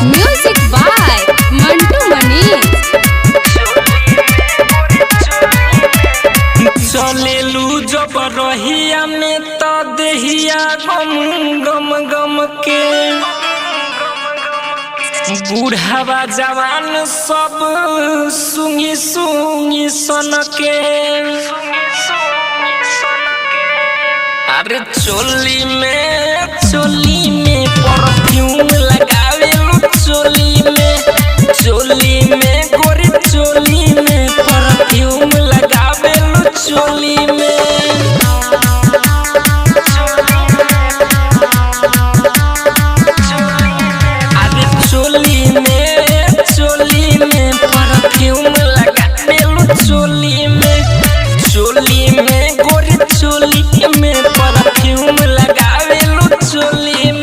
Music by Mantu Manish. चलेलू जब रहिया में तो देहिया गम गम गम के बूढ़ावा जवान सब सुंगी सुंगी सन के। अरे चोली में परफ्यूम लगावेलू चोली में गोरी चोली में परफ्यूम लगावेलू चोली में। अरे चोली में परफ्यूम लगावेलू चोली में गोरी चोली में परफ्यूम लगावेलू चोली में।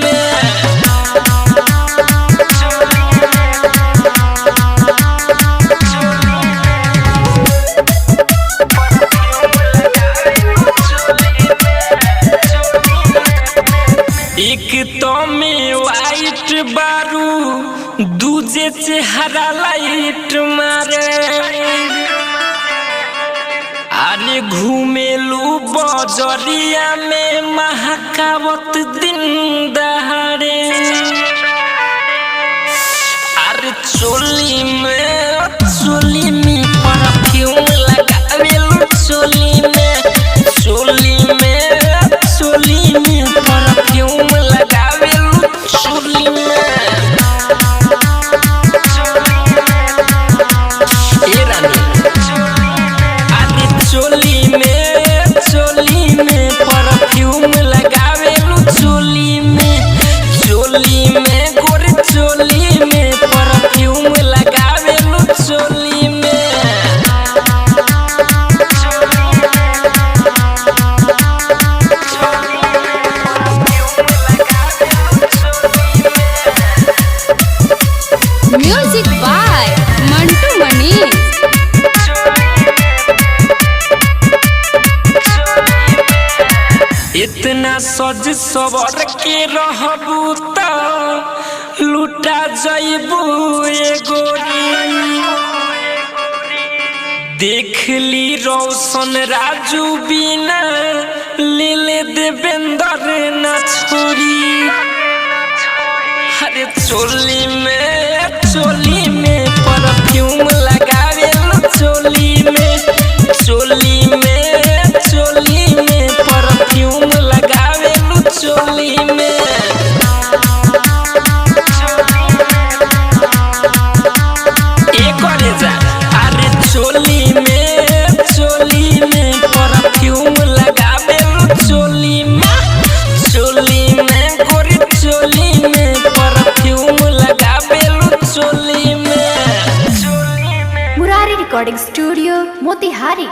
एक तो में वाइट बारू दूजे चेहरा लाइट मारे। अरे घूमेलू बजरिया में महाकावत दिन दहाड़े। अरे चोली में परफ्यूम लगावेलू चोली में परफ्यूम लगावेलू चोली में। ए रानी अरे चोली में परफ्यूम लगावेलू चोली में गोरी चोली में परफ्यूम लगावेलू चोली में। Music by Mantu Manish. इतना सज सवर के रहबू तो लुटा जइबू ए गोरी। देख ली रोशन राजू बिना ले देवेंद्र न छोड़ी। अरे चोली में परफ्यूम लगावेलू चोली में परफ्यूम लगावेलू चोली में। एक और जा अरे चोली में परफ्यूम लगावेलू चोली में गोरी चोली में परफ्यूम लगावेलू चोली में। Murari recording studio Motihari.